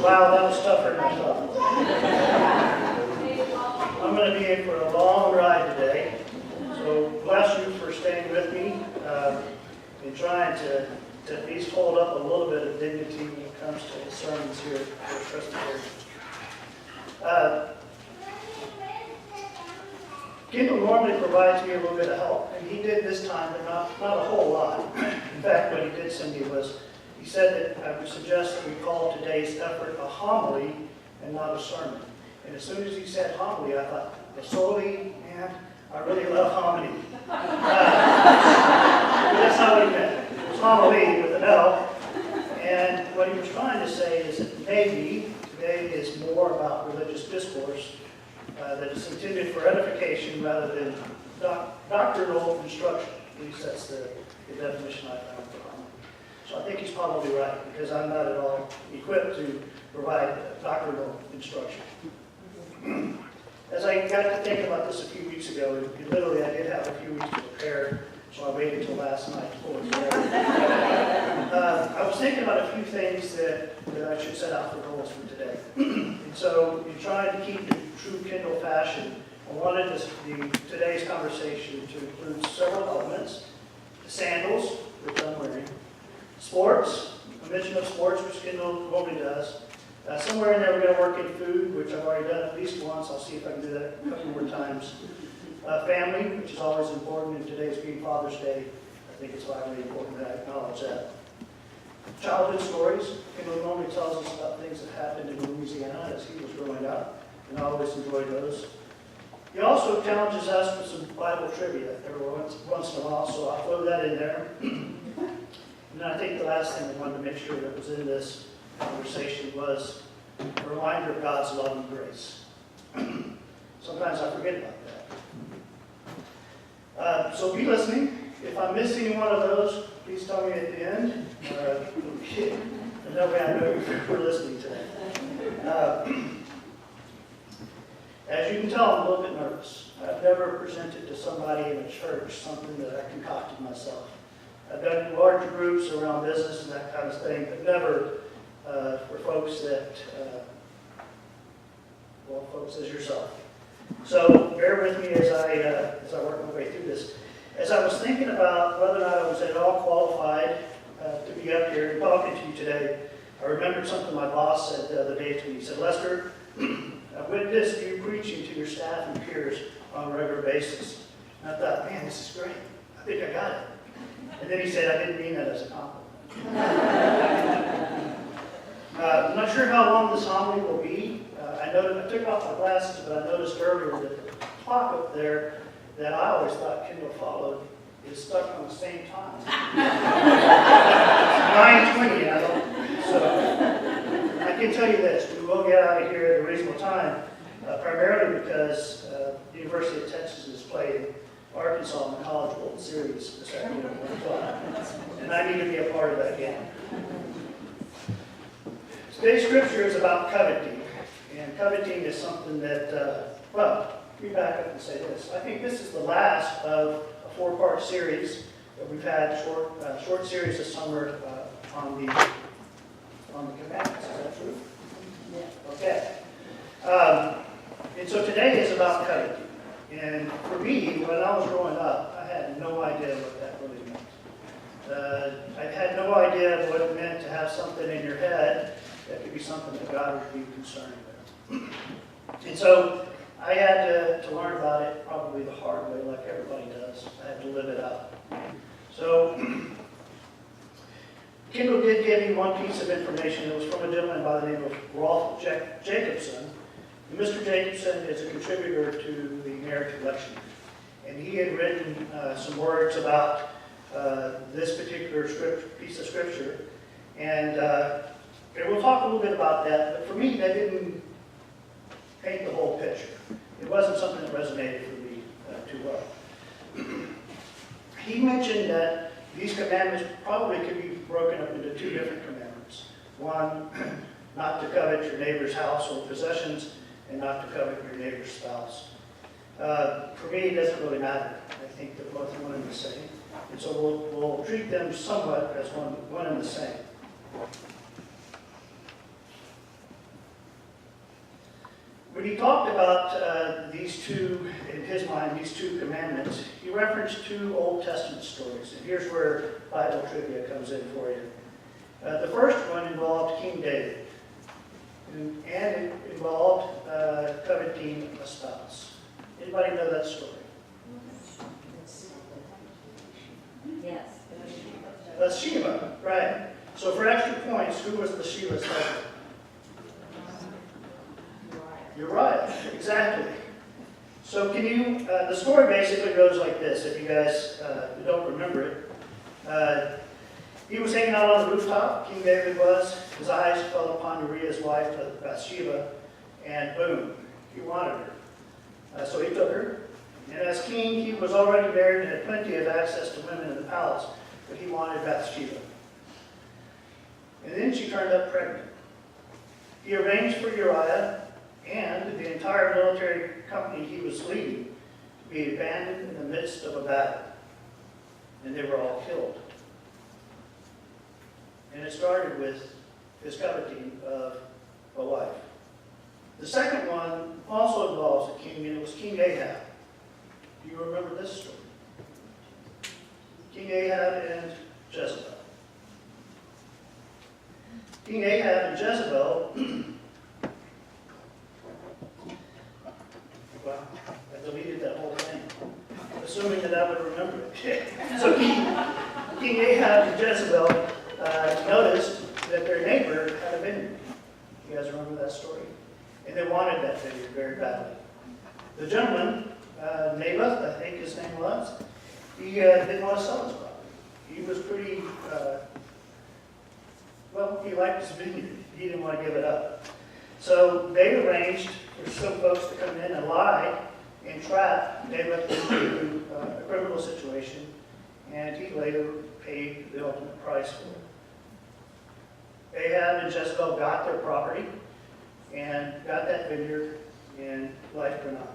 Wow, that was tougher than I thought. I'm going to be in for a long ride today. So bless you for staying with me and trying to at least hold up a little bit of dignity when it comes to the sermons here at Presbyterian. Kendall normally provides me a little bit of help, and he did this time, but not a whole lot. In fact, what he did send me was, he said that I would suggest that we call today's effort a homily and not a sermon. And as soon as he said homily, I thought, solely, man, I really love homily. But that's not what he meant. It was homily with an L. And what he was trying to say is that maybe today is more about religious discourse that is intended for edification rather than doctrinal instruction. At least that's the definition I found for homily. So I think he's probably right, because I'm not at all equipped to provide doctrinal instruction. As I got to think about this a few weeks ago, and literally I did have a few weeks to prepare, so I waited until last night to pull it together. I was thinking about a few things that I should set out for goals for today. And so, in trying to keep the true Kindle fashion, I wanted today's conversation to include several elements: the sandals, which I'm wearing, sports, a mention of sports, which Kindle normally does. Somewhere in there, we're going to work in food, which I've already done at least once. I'll see if I can do that a couple more times. Family, which is always important, and today's being Father's Day. I think it's vitally important that I acknowledge that. Childhood stories. Kendall normally tells us about things that happened in Louisiana as he was growing up, and I always enjoy those. He also challenges us with some Bible trivia every once in a while, so I'll throw that in there. And then I think the last thing I wanted to make sure that was in this conversation was a reminder of God's love and grace. Sometimes I forget about that. So be listening. If I miss any one of those, please tell me at the end. And that way I know you're listening today. As you can tell, I'm a little bit nervous. I've never presented to somebody in a church something that I concocted myself. I've done large groups around business and that kind of thing, but never for folks that, folks as yourself. So bear with me as I work my way through this. As I was thinking about whether or not I was at all qualified to be up here and talking to you today, I remembered something my boss said the other day to me. He said, "Lester, I've witnessed you preaching to your staff and peers on a regular basis." And I thought, man, this is great. I think I got it. And then he said, "I didn't mean that as a compliment." I'm not sure how long this homily will be. I took off my glasses, but I noticed earlier that the clock up there that I always thought Kendall followed is stuck on the same time. 9:20, so I can tell you this, we will get out of here at a reasonable time, primarily because the University of Texas is playing Arkansas in the Caldwell series this afternoon at 1 o'clock, and I need to be a part of that game. Today's scripture is about coveting, and coveting is something that, let me back up and say this. I think this is the last of a 4-part series that we've had, short series this summer on the commandments. Is that true? Yeah. Okay. And so today is about coveting. And for me, when I was growing up, I had no idea what that really meant. I had no idea what it meant to have something in your head that could be something that God would be concerned with. And so I had to learn about it probably the hard way, like everybody does. I had to live it out. So Kendall did give me one piece of information. It was from a gentleman by the name of Rolf Jacobson. And Mr. Jacobson is a contributor to the American Lectionary. And he had written some words about this particular piece of scripture. And we'll talk a little bit about that. But for me, that didn't paint the whole picture. It wasn't something that resonated for me too well. He mentioned that these commandments probably could be broken up into 2 different commandments. One, not to covet your neighbor's house or possessions, and not to covet your neighbor's spouse. For me, it doesn't really matter. I think they're both one and the same. And so we'll treat them somewhat as one and the same. When he talked about these two, in his mind, these two commandments, he referenced two Old Testament stories. And here's where Bible trivia comes in for you. The first one involved King David, and it involved coveting a spouse. Anybody know that story? Yes. Bathsheba, right. So for extra points, who was Bathsheba's husband? Uriah, exactly. So can you, the story basically goes like this, if you guys don't remember it. He was hanging out on the rooftop, King David was. His eyes fell upon Uriah's wife, Bathsheba, and boom, he wanted her. So he took her. And as king, he was already married and had plenty of access to women in the palace, but he wanted Bathsheba. And then she turned up pregnant. He arranged for Uriah and the entire military company he was leading to be abandoned in the midst of a battle. And they were all killed. And it started with his coveting of a wife. The second one also involves a king, and it was King Ahab. Do you remember this story? King Ahab and Jezebel. King Ahab and Jezebel, well, I deleted that whole thing, assuming that I would remember it. So King Ahab and Jezebel noticed that their neighbor had a vineyard. You guys remember that story? And they wanted that vineyard very badly. The gentleman, Naboth, I think his name was, he didn't want to sell his property. He was pretty, well, he liked his vineyard. He didn't want to give it up. So they arranged for some folks to come in and lie and trap Naboth into a criminal situation, and he later paid the ultimate price for it. Ahab and Jezebel got their property and got that vineyard, and life went on.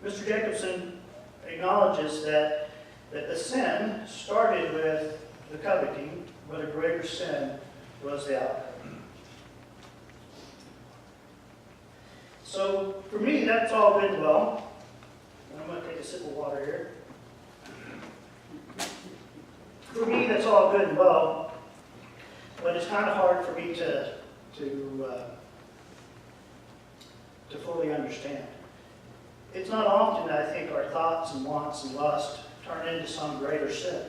Mr. Jacobson acknowledges that the sin started with the coveting, but a greater sin was the outcome. So for me, that's all good and well. I'm going to take a sip of water here. For me, that's all good and well, but it's kind of hard for me to fully understand. It's not often that I think our thoughts and wants and lust turn into some greater sin.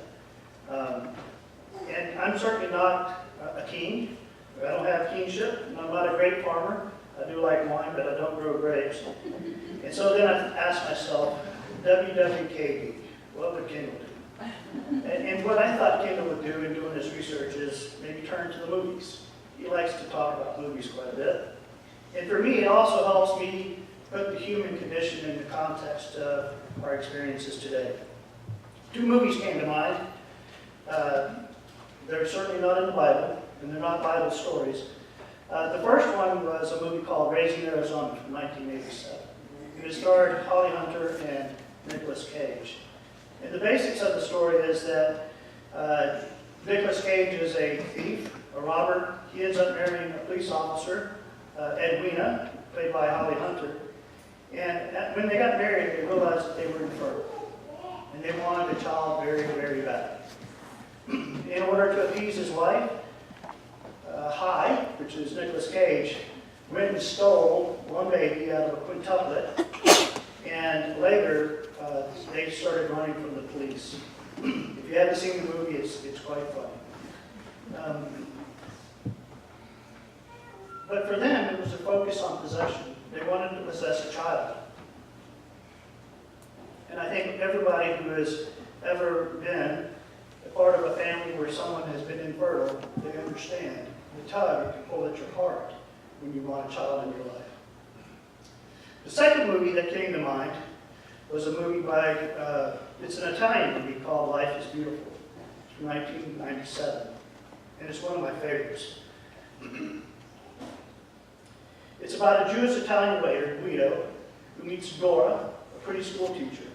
And I'm certainly not a king. I don't have kingship, and I'm not a grape farmer. I do like wine, but I don't grow grapes. And so then I asked myself, WWKD, what would Kendall do? And what I thought Kendall would do in doing his research is maybe turn to the movies. He likes to talk about movies quite a bit. And for me, it also helps me put the human condition in the context of our experiences today. Two movies came to mind. They're certainly not in the Bible, and they're not Bible stories. The first one was a movie called Raising Arizona from 1987. It starred Holly Hunter and Nicolas Cage. And the basics of the story is that Nicolas Cage is a thief, a robber. He ends up marrying a police officer, Edwina, played by Holly Hunter. And when they got married, they realized that they were infertile. And they wanted a child very, very badly. In order to appease his wife, High, which is Nicolas Cage, went and stole one baby out of a quintuplet, and later they started running from the police. If you haven't seen the movie, it's quite funny. But for them, it was a focus on possession. They wanted to possess a child. And I think everybody who has ever been a part of a family where someone has been infertile, they understand the tug it can pull at your heart when you want a child in your life. The second movie that came to mind was a movie by, it's an Italian movie called Life is Beautiful. It's from 1997. And it's one of my favorites. It's about a Jewish Italian waiter, Guido, who meets Dora, a pretty school teacher.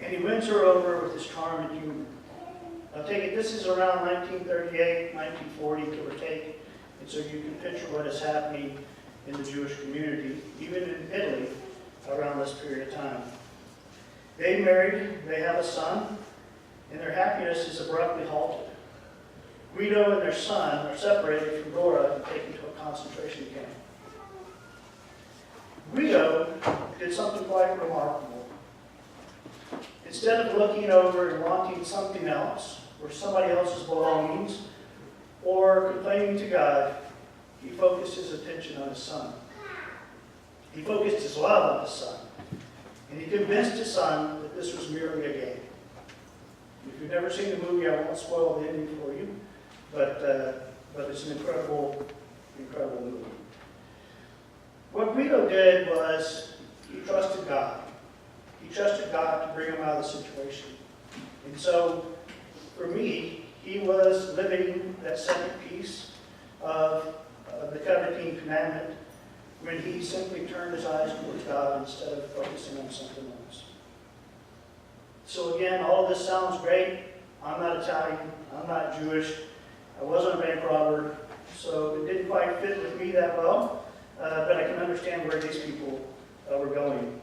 And he wins her over with his charm and humor. Now take it, this is around 1938, 1940, give or take. And so you can picture what is happening in the Jewish community, even in Italy, around this period of time. They married, they have a son, and their happiness is abruptly halted. Guido and their son are separated from Dora and taken to a concentration camp. Guido did something quite remarkable. Instead of looking over and wanting something else, or somebody else's belongings, or complaining to God, he focused his attention on his son. He focused his love on his son. And he convinced his son that this was merely a game. If you've never seen the movie, I won't spoil the ending for you, but it's an incredible, incredible movie. What Guido did was he trusted God. He trusted God to bring him out of the situation. And so, for me, he was living that second piece of the coveting commandment when he simply turned his eyes towards God instead of focusing on something else. So again, all of this sounds great. I'm not Italian. I'm not Jewish. I wasn't a bank robber. So it didn't quite fit with me that well. But I can understand where these people were going.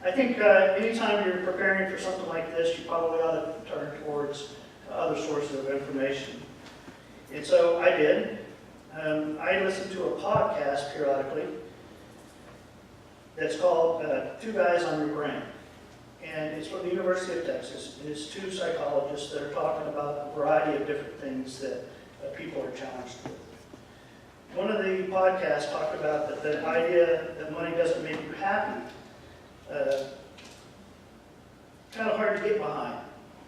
I think anytime you're preparing for something like this, you probably ought to turn towards other sources of information. And so I did. I listen to a podcast periodically that's called Two Guys on Your Brain. And it's from the University of Texas. It's two psychologists that are talking about a variety of different things that people are challenged with. One of the podcasts talked about that the idea that money doesn't make you happy, kind of hard to get behind.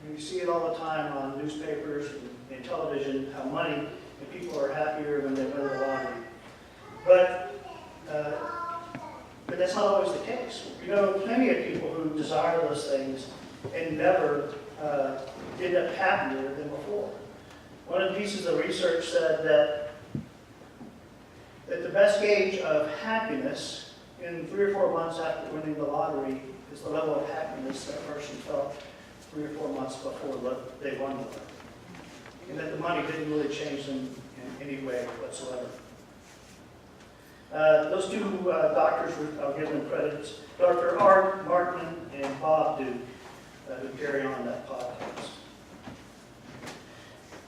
You see it all the time on newspapers and television, how money and people are happier when they win the lottery. But that's not always the case. You know plenty of people who desire those things and never end up happier than before. One of the pieces of research said that the best gauge of happiness in 3 or 4 months after winning the lottery is the level of happiness that person felt 3 or 4 months before they won the lottery. And that the money didn't really change them in any way whatsoever. Those two doctors, I'll give them credits, Dr. Art Martin and Bob Duke, who carry on that podcast.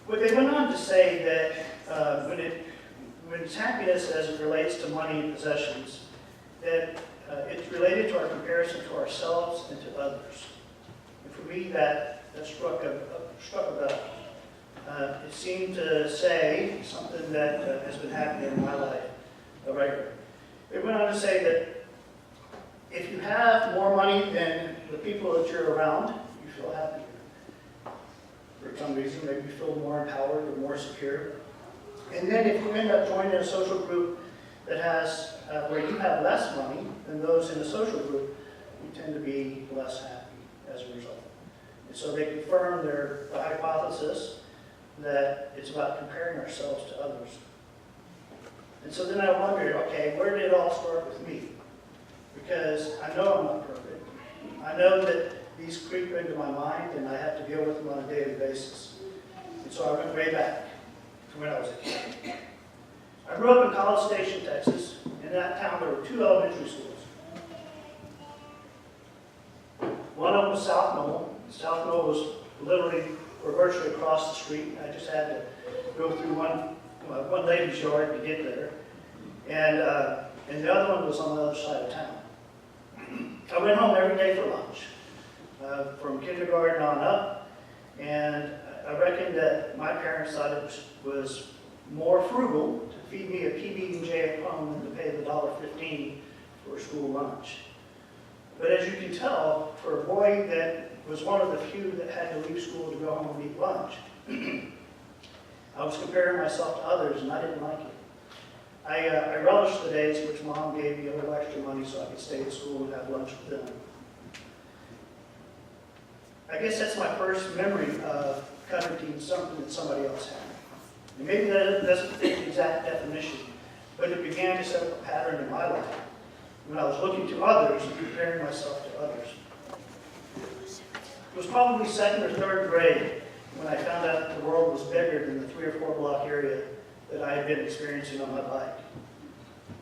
But they went on to say that when it's happiness as it relates to money and possessions, that it's related to our comparison to ourselves and to others. And for me, that struck a bell. It seemed to say something that has been happening in my life regularly. They went on to say that if you have more money than the people that you're around, you feel happier. For some reason, maybe you feel more empowered or more secure. And then if you end up joining a social group that has, where you have less money than those in the social group, you tend to be less happy as a result. And so they confirm the hypothesis that it's about comparing ourselves to others. And so then I wondered, okay, where did it all start with me? Because I know I'm not perfect. I know that these creep into my mind and I have to deal with them on a daily basis. And so I went way back to when I was a kid. I grew up in College Station, Texas. In that town, there were 2 elementary schools. One of them was South Knoll. South Knoll was literally or virtually across the street. I just had to go through one lady's yard to get there. And the other one was on the other side of town. I went home every day for lunch, from kindergarten on up. And I reckon that my parents thought it was more frugal to feed me a PB&J at home than to pay the $1.15 for school lunch. But as you can tell, for a boy that was one of the few that had to leave school to go home and eat lunch, I was comparing myself to others, and I didn't like it. I relished the days which Mom gave me a little extra money so I could stay at school and have lunch with them. I guess that's my first memory of coveting something that somebody else had. And maybe that doesn't fit the exact definition, but it began to set up a pattern in my life when I was looking to others and comparing myself to others. It was probably 2nd or 3rd grade when I found out that the world was bigger than the 3 or 4 block area that I had been experiencing on my bike.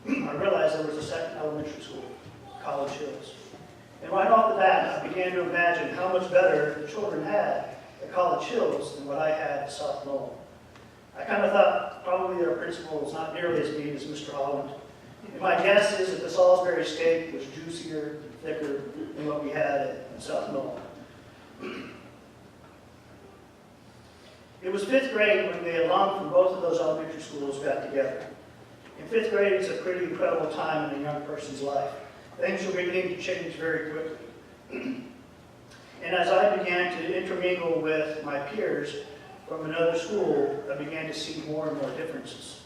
I realized there was a second elementary school, College Hills. And right off the bat, I began to imagine how much better the children had at College Hills than what I had at South Knoll. I kind of thought probably their principal was not nearly as mean as Mr. Holland. And my guess is that the Salisbury steak was juicier and thicker than what we had at South Knoll. It was 5th grade when the alum from both of those elementary schools got together. And 5th grade is a pretty incredible time in a young person's life. Things were beginning to change very quickly. And as I began to intermingle with my peers from another school, I began to see more and more differences.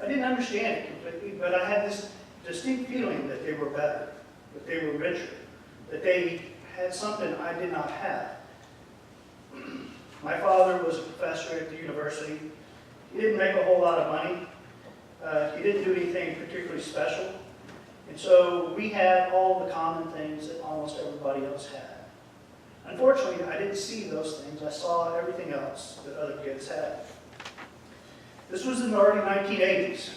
I didn't understand it completely, but I had this distinct feeling that they were better, that they were richer, that they had something I did not have. My father was a professor at the university. He didn't make a whole lot of money. He didn't do anything particularly special. And so we had all the common things that almost everybody else had. Unfortunately, I didn't see those things. I saw everything else that other kids had. This was in the early 1980s.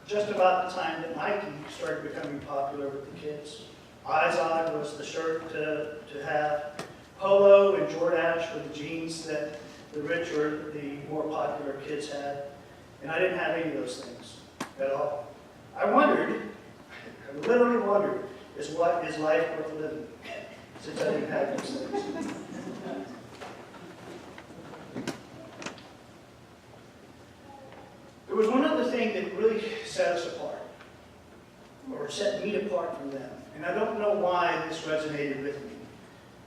Just about the time that Nike started becoming popular with the kids. Izod was the shirt to have. Polo and Jordache were the jeans that the richer, the more popular kids had. And I didn't have any of those things at all. I literally wondered, is life worth living? Since I didn't have those things. There was one other thing that really set us apart, or set me apart from them. And I don't know why this resonated with me.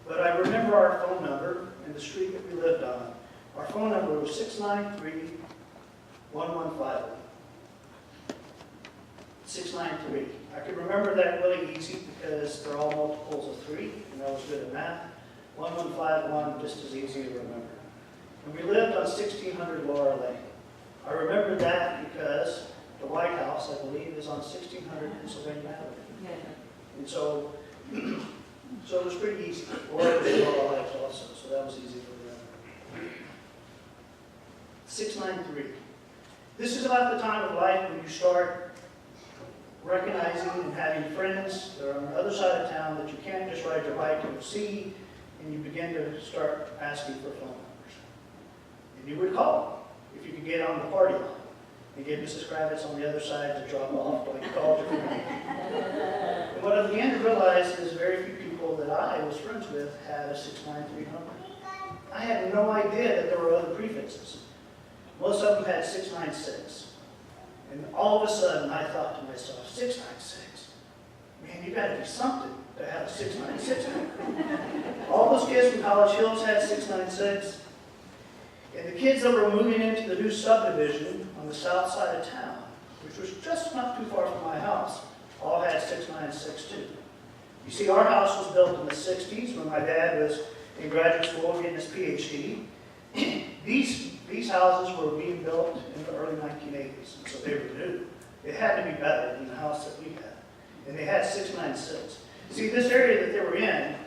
But I remember our phone number and the street that we lived on. Our phone number was 693-1151. 693. I could remember that really easy because they're all multiples of 3, and I was good at math. 1151, just as easy to remember. And we lived on 1600 Laura Lane. I remember that because the White House, I believe, is on 1600 Pennsylvania Avenue. And so it was pretty easy. Or it was Laura Heights also, so that was easy to remember. 693. This is about the time of life when you start recognizing and having friends that are on the other side of town that you can't just ride your bike and see, and you begin to start asking for phone numbers. And you would call if you could get on the party line and get Mrs. Kravitz on the other side to drop off while you called your friend. And what I began to realize is very few people that I was friends with had a 693 number. I had no idea that there were other prefixes. Most of them had 696. And all of a sudden, I thought to myself, 696? Man, you got to do something to have a 696 number. All those kids from College Hills had 696. And the kids that were moving into the new subdivision on the south side of town, which was just not too far from my house, all had 696 too. You see, our house was built in the 60s when my dad was in graduate school getting his PhD. These houses were being built in the early 1980s, and so they were new. It had to be better than the house that we had. And they had 696. See, this area that they were in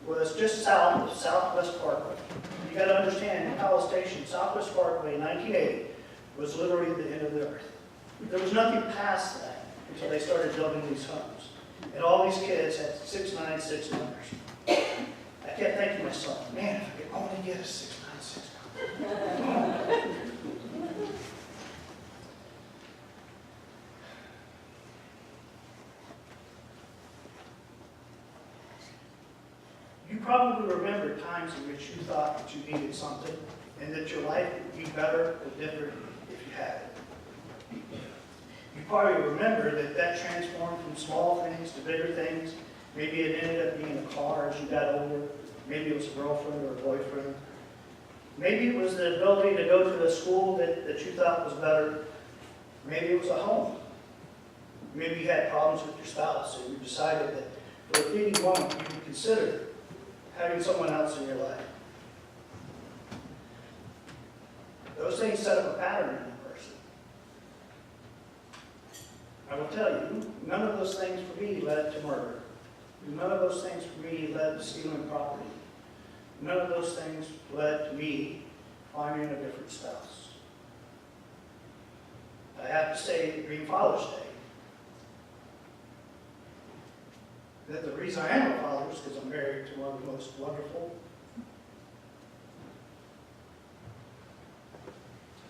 was just south of Southwest Parkway. You got to understand, in Powell Station, Southwest Parkway in 1980 was literally the end of the earth. There was nothing past that until they started building these homes. And all these kids had 696 numbers. I kept thinking to myself, man, if I could only get a 696 number. You probably remember times in which you thought that you needed something and that your life would be better or different if you had it. You probably remember that transformed from small things to bigger things. Maybe it ended up being a car as you got older. Maybe it was a girlfriend or a boyfriend. Maybe it was the ability to go to a school that you thought was better. Maybe it was a home. Maybe you had problems with your spouse and you decided that for a fleeting moment you would consider having someone else in your life. Those things set up a pattern in a person. I will tell you, none of those things for me led to murder. None of those things for me led to stealing property. None of those things led to me finding a different spouse. I have to say, being Father's Day, that the reason I am a father is because I'm married to one of the most wonderful.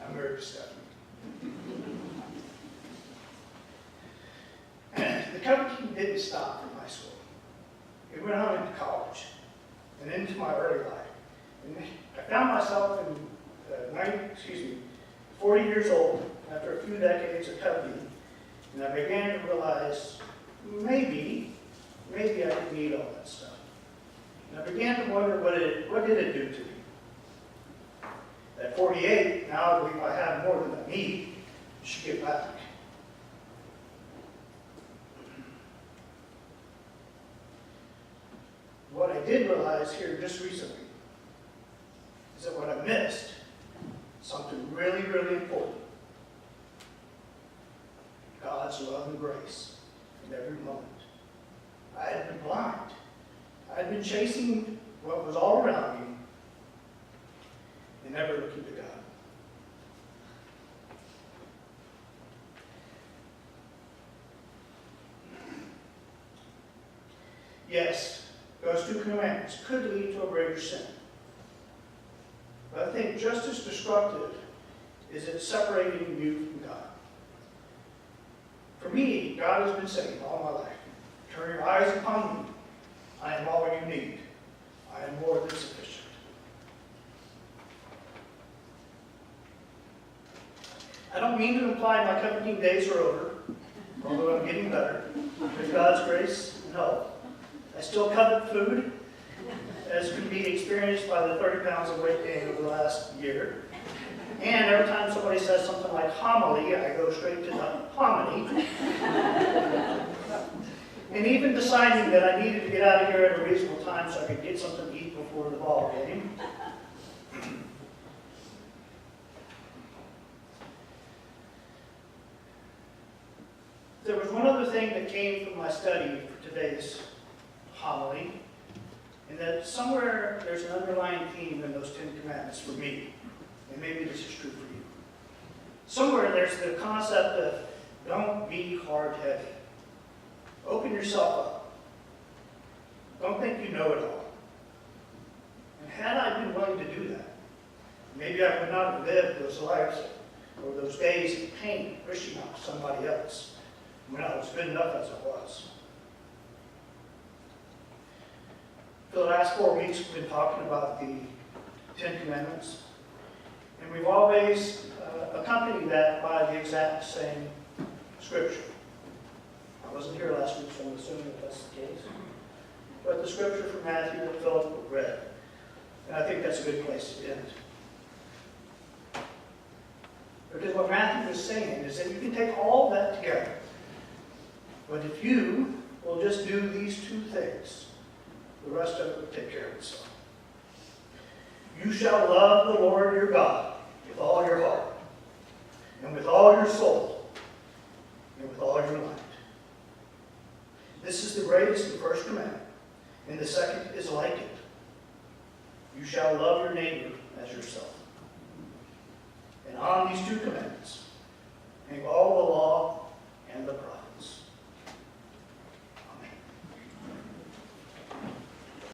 I'm married to Stephanie. The covenant didn't stop in high school. It went on into college and into my early life. And I found myself in 40 years old after a few decades of covenanting, and I began to realize maybe I didn't need all that stuff. And I began to wonder what did it do to me. At 48, now I believe I have more than I need. I should get back. What I did realize here just recently is that what I missed, something really, really important. God's love and grace in every moment. I had been blind. I had been chasing what was all around me and never looking to God. Yes, those two commandments could lead to a greater sin. But I think just as destructive is it separating you from God. For me, God has been saying all my life, turn your eyes upon me. I am all you need. I am more than sufficient. I don't mean to imply my covenanting days are over, although I'm getting better. With God's grace and help. I still covet food, as can be experienced by the 30 pounds of weight gain over the last year. And every time somebody says something like homily, I go straight to the hominy. And even deciding that I needed to get out of here at a reasonable time so I could get something to eat before the ball game. There was one other thing that came from my study for today's homily, and that somewhere there's an underlying theme in those 10 commandments for me, and maybe this is true for you. Somewhere there's the concept of don't be hard-headed. Open yourself up. Don't think you know it all. And had I been willing to do that, maybe I would not have lived those lives or those days of pain wishing on somebody else when I was good enough as I was. For the last 4 weeks, we've been talking about the 10 Commandments. And we've always accompanied that by the exact same scripture. I wasn't here last week, so I'm assuming that that's the case. But the scripture from Matthew that Philip read. And I think that's a good place to end. Because what Matthew is saying is that you can take all that together. But if you will just do these two things, the rest of it will take care of itself. You shall love the Lord your God with all your heart, and with all your soul, and with all your mind. This is the greatest and first commandment, and the second is like it. You shall love your neighbor as yourself. And on these two commandments hang all the law and the prophets.